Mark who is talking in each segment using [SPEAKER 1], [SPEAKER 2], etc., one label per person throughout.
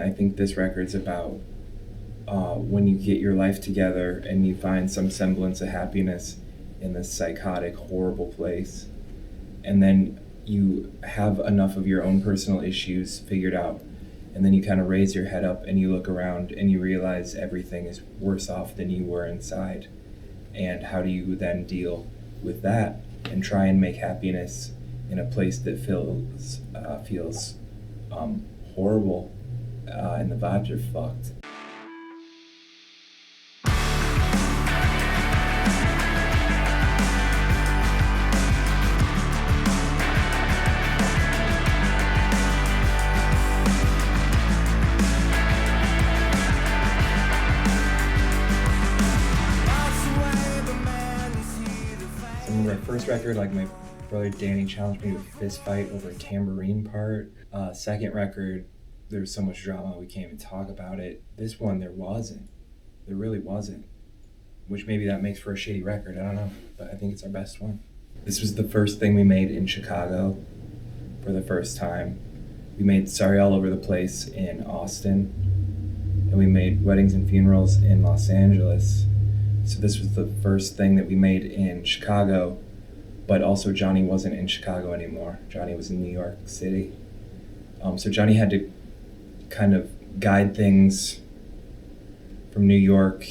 [SPEAKER 1] I think this record's about when you get your life together and you find some semblance of happiness in this psychotic, horrible place. And then you have enough of your own personal issues figured out. And then you kind of raise your head up and you look around and you realize everything is worse off than you were inside. And how do you then deal with that and try and make happiness in a place that feels horrible and the vibes are fucked. My first record, like, my brother Danny challenged me to a fist fight over a tambourine part. Second record, there was so much drama we can't even talk about it. This one, there really wasn't, which maybe that makes for a shitty record, I don't know, but I think it's our best one. This was the first thing we made in Chicago for the first time. We made Sorry All Over the Place in Austin, and we made Weddings and Funerals in Los Angeles. So this was the first thing that we made in Chicago, but also Johnny wasn't in Chicago anymore. Johnny was in New York City. So Johnny had to kind of guide things from New York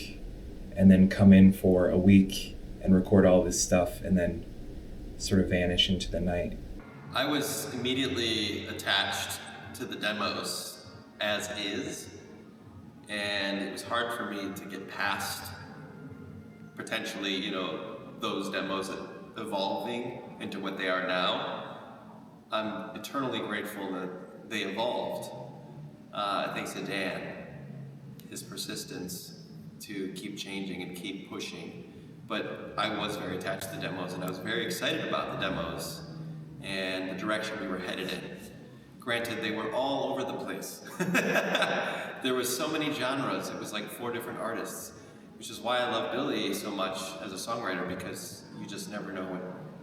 [SPEAKER 1] and then come in for a week and record all this stuff and then sort of vanish into the night.
[SPEAKER 2] I was immediately attached to the demos as is, and it was hard for me to get past potentially, those demos evolving into what they are now. I'm eternally grateful that they evolved. Thanks to Dan, his persistence to keep changing and keep pushing. But I was very attached to the demos, and I was very excited about the demos and the direction we were headed in. Granted, they were all over the place. There was so many genres. It was like 4 different artists, which is why I love Billy so much as a songwriter, because you just never know what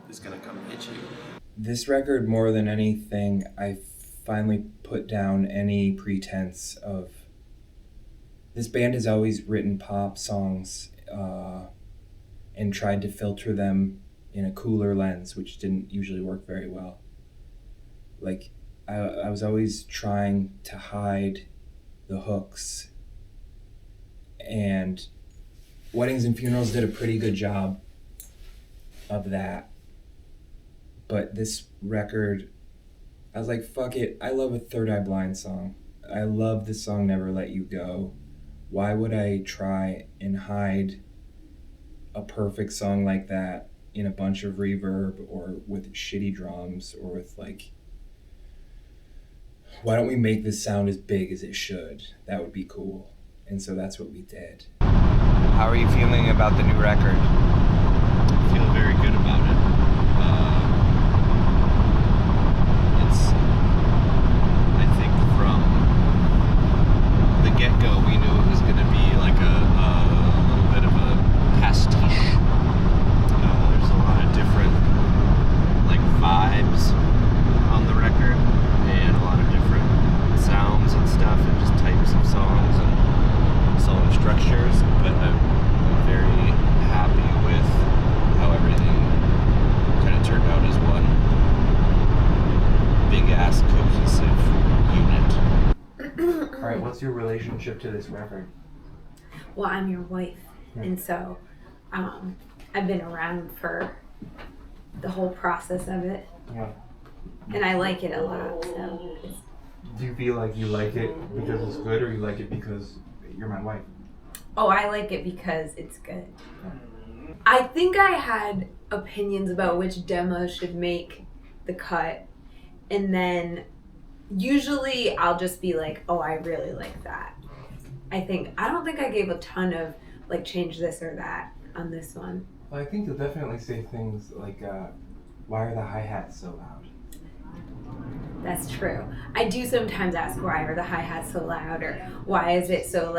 [SPEAKER 2] is gonna come hit you.
[SPEAKER 1] This record, more than anything, I finally put down any pretense of... This band has always written pop songs and tried to filter them in a cooler lens, which didn't usually work very well. Like, I was always trying to hide the hooks, and Weddings and Funerals did a pretty good job of that. But this record, I was like, fuck it, I love a Third Eye Blind song. I love the song Never Let You Go. Why would I try and hide a perfect song like that in a bunch of reverb or with shitty drums or with why don't we make this sound as big as it should? That would be cool. And so that's what we did. How are you feeling about the new record?
[SPEAKER 2] I feel very good about it. I think from the get-go we knew it was going to be like a little bit of a pastiche. There's a lot of different vibes on the record and a lot of different sounds and stuff and just types of songs and song structures, but I'm very happy with how everything kind of turned out as one big ass cohesive unit.
[SPEAKER 1] All right, what's your relationship to this record?
[SPEAKER 3] Well, I'm your wife, and so I've been around for the whole process of it, and I like it a lot. So
[SPEAKER 1] Do you feel like you like it because it's good, or you like it because you're my wife?
[SPEAKER 3] Oh, I like it because it's good. I think I had opinions about which demos should make the cut, and then usually I'll just be like, oh, I really like that. I don't think I gave a ton of change this or that on this one.
[SPEAKER 1] Well, I think you'll definitely say things like, why are the hi-hats so loud?
[SPEAKER 3] That's true. I do sometimes ask, why are the hi-hats so loud, or why is it so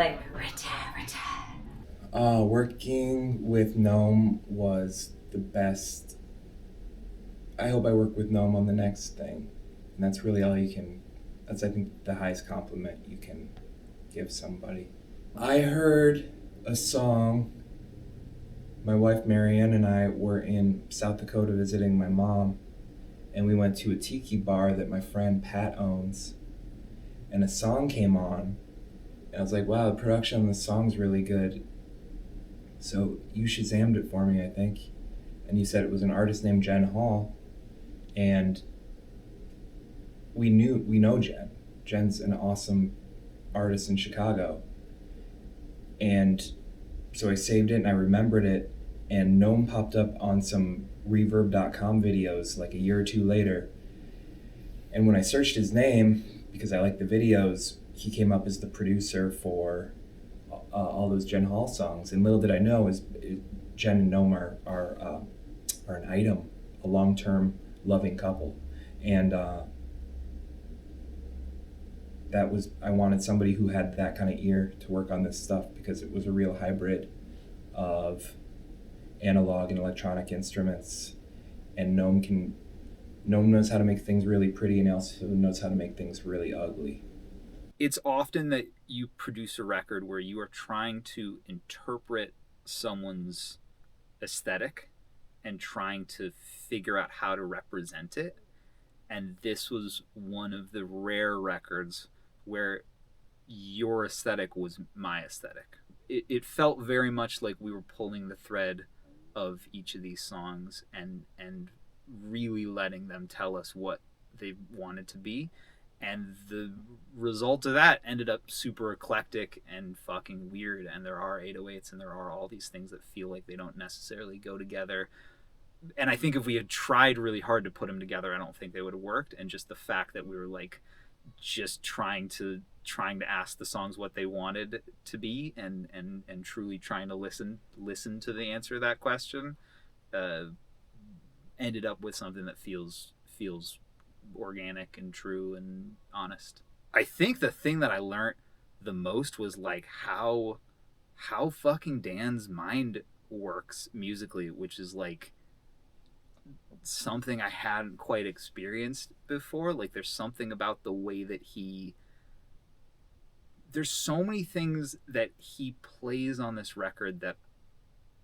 [SPEAKER 1] Working with Gnome was the best. I hope I work with Gnome on the next thing. And that's really all you can, that's I think the highest compliment you can give somebody. I heard a song. My wife Marianne and I were in South Dakota visiting my mom, and we went to a tiki bar that my friend Pat owns, and a song came on, and I was like, wow, the production on this song's really good. So you Shazammed it for me, I think, and you said it was an artist named Jen Hall, and we know Jen. Jen's an awesome artist in Chicago, and so I saved it and I remembered it, and Gnome popped up on some Reverb.com videos like a year or two later. And when I searched his name, because I like the videos, he came up as the producer for all those Jen Hall songs. And little did I know is Jen and Gnome are an item, a long-term loving couple. And I wanted somebody who had that kind of ear to work on this stuff, because it was a real hybrid of analog and electronic instruments, and Gnome knows how to make things really pretty, and also knows how to make things really ugly.
[SPEAKER 4] It's often that you produce a record where you are trying to interpret someone's aesthetic and trying to figure out how to represent it, and this was one of the rare records where your aesthetic was my aesthetic. It felt very much like we were pulling the thread of each of these songs and really letting them tell us what they wanted to be. And the result of that ended up super eclectic and fucking weird. And there are 808s and there are all these things that feel like they don't necessarily go together. And I think if we had tried really hard to put them together, I don't think they would have worked. And just the fact that we were like just trying to ask the songs what they wanted to be and truly trying to listen to the answer to that question ended up with something that feels organic and true and honest. I think the thing that I learned the most was like how fucking Dan's mind works musically, which is like something I hadn't quite experienced before. Like there's something about the way that there's so many things that he plays on this record that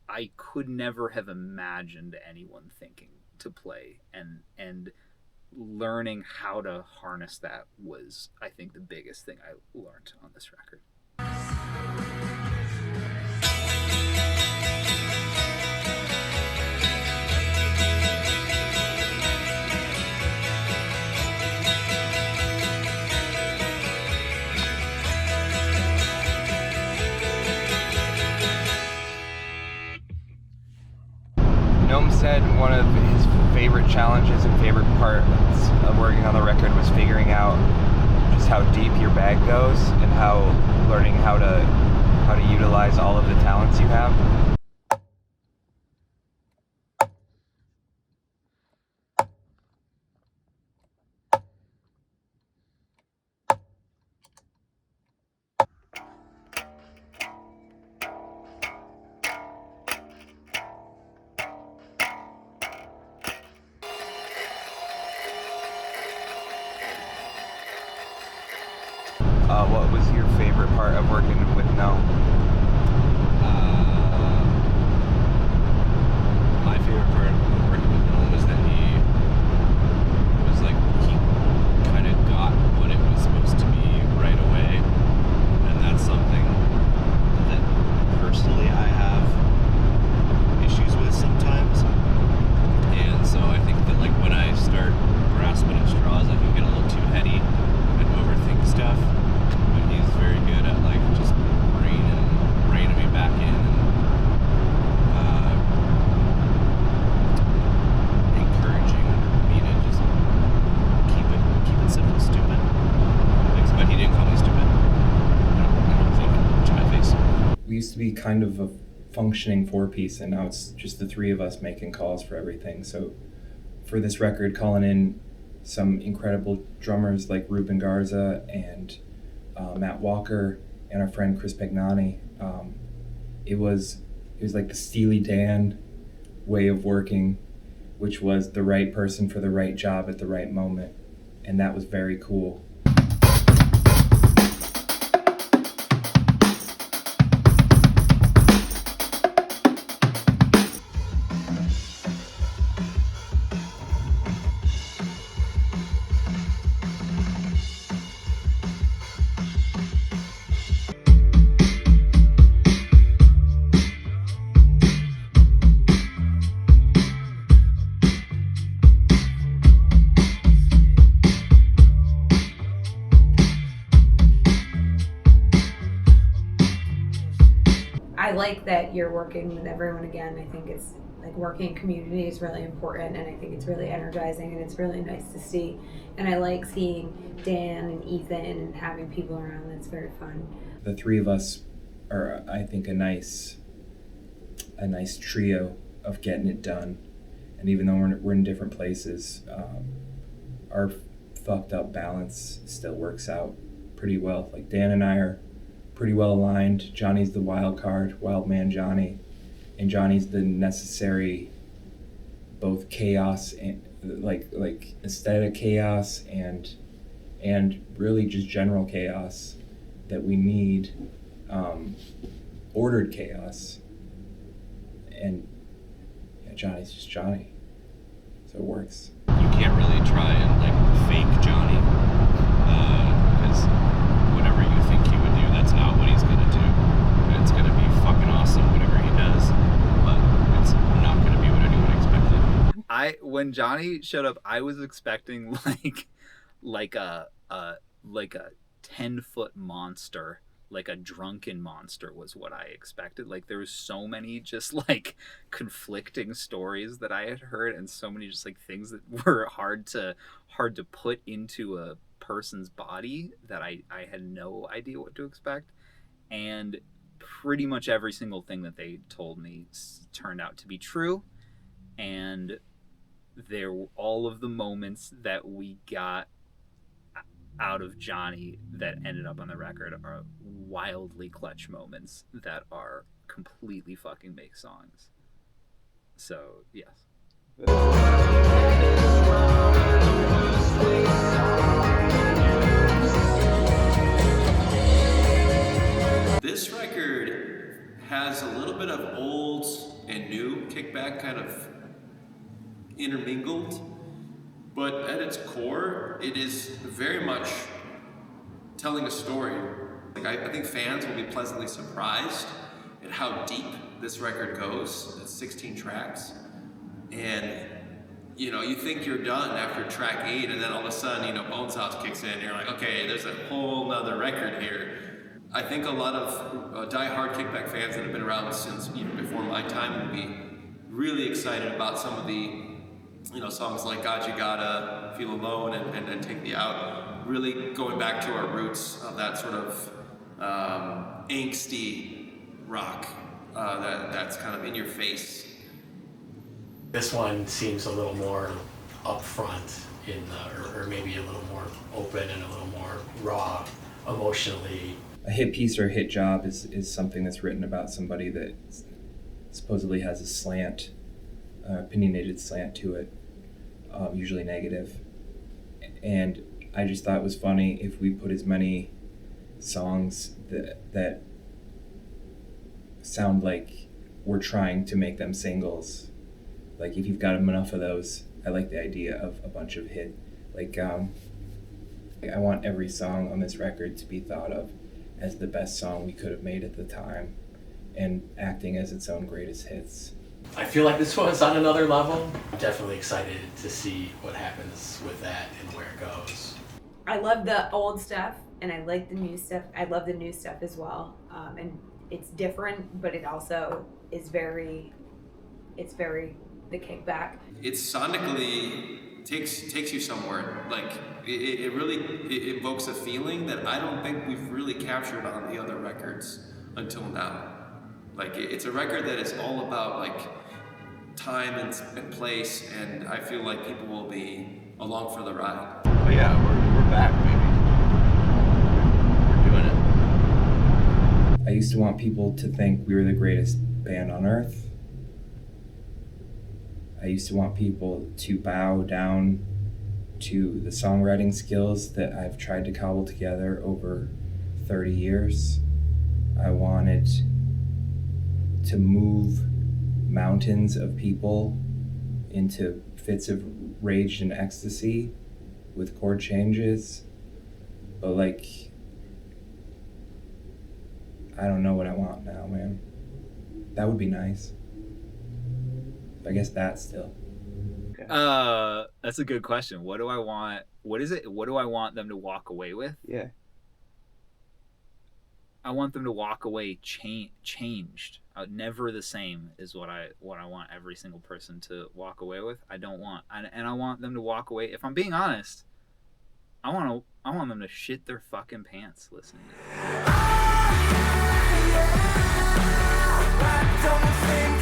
[SPEAKER 4] I could never have imagined anyone thinking to play, and learning how to harness that was, I think, the biggest thing I learned on this record.
[SPEAKER 1] Gnome said one of his favorite challenges and favorite parts of working on the record was figuring out just how deep your bag goes and learning how to utilize all of the talents you have. What was your favorite part of working with Gnome?
[SPEAKER 5] My favorite part of working with Gnome was that he kind of got what it was supposed to be right away, and that's something that personally I have issues with sometimes. And so I think that like when I start grasping at straws, I can get a little too heady and overthink stuff. He's very good at like just reining me back in and encouraging me to just keep it simple, stupid. But he didn't call me stupid. I don't think to my face.
[SPEAKER 1] We used to be kind of a functioning four-piece, and now it's just the three of us making calls for everything. So for this record, calling in some incredible drummers like Ruben Garza and Matt Walker and our friend Chris Pagnani. It was like the Steely Dan way of working, which was the right person for the right job at the right moment, and that was very cool.
[SPEAKER 3] I like that you're working with everyone again. I think it's like working in community is really important, and I think it's really energizing, and it's really nice to see. And I like seeing Dan and Ethan and having people around. That's very fun.
[SPEAKER 1] The three of us are, I think, a nice trio of getting it done. And even though we're in different places, our fucked up balance still works out pretty well. Like Dan and I are pretty well aligned. Johnny's the wild card, wild man Johnny, and Johnny's the necessary both chaos and like aesthetic chaos and really just general chaos that we need, ordered chaos. And yeah, Johnny's just Johnny, so it works.
[SPEAKER 5] You can't really try and like fake Johnny, because whatever you think he would do, that's not what he's gonna do. It's gonna be fucking awesome, whatever he does, but it's not gonna be what anyone expected.
[SPEAKER 4] When Johnny showed up, I was expecting like a 10-foot monster. Like a drunken monster was what I expected. Like there was so many just like conflicting stories that I had heard, and so many just like things that were hard to put into a person's body that I had no idea what to expect. And pretty much every single thing that they told me turned out to be true. And all of the moments that we got out of Johnny that ended up on the record are wildly clutch moments that are completely fucking make songs. So, yes.
[SPEAKER 2] This record has a little bit of old and new Kickback kind of intermingled, but at its core, it is very much telling a story. Like I think fans will be pleasantly surprised at how deep this record goes. It's 16 tracks, and you think you're done after track 8, and then all of a sudden, Bones House kicks in, and you're like, okay, there's a whole nother record here. I think a lot of die-hard Kickback fans that have been around since even before my time will be really excited about some of the songs like God You Gotta, Feel Alone, and Take Me Out, really going back to our roots of that sort of angsty rock that's kind of in your face.
[SPEAKER 6] This one seems a little more upfront or maybe a little more open and a little more raw emotionally.
[SPEAKER 1] A hit piece or a hit job is something that's written about somebody that supposedly has a slant, opinionated slant to it, usually negative. And I just thought it was funny if we put as many songs that sound like we're trying to make them singles. Like if you've got enough of those, I like the idea of a bunch of hit. Like I want every song on this record to be thought of as the best song we could have made at the time, and acting as its own greatest hits.
[SPEAKER 6] I feel like this one's on another level. I'm definitely excited to see what happens with that and where it goes.
[SPEAKER 3] I love the old stuff, and I like the new stuff. I love the new stuff as well. And it's different, but it also is very the Kickback.
[SPEAKER 2] It sonically takes you somewhere. Like it really evokes a feeling that I don't think we've really captured on the other records until now. Like it's a record that is all about like time and place, and I feel like people will be along for the ride.
[SPEAKER 5] But yeah, we're back, baby. We're doing it.
[SPEAKER 1] I used to want people to think we were the greatest band on earth. I used to want people to bow down to the songwriting skills that I've tried to cobble together over 30 years. I wanted to move mountains of people into fits of rage and ecstasy with chord changes. But like, I don't know what I want now, man. That would be nice. I guess that still.
[SPEAKER 4] That's a good question. What do I want? What is it? What do I want them to walk away with?
[SPEAKER 7] Yeah.
[SPEAKER 4] I want them to walk away changed. Never the same is what I want every single person to walk away with. I want them to walk away. If I'm being honest, I want them to shit their fucking pants listening to it.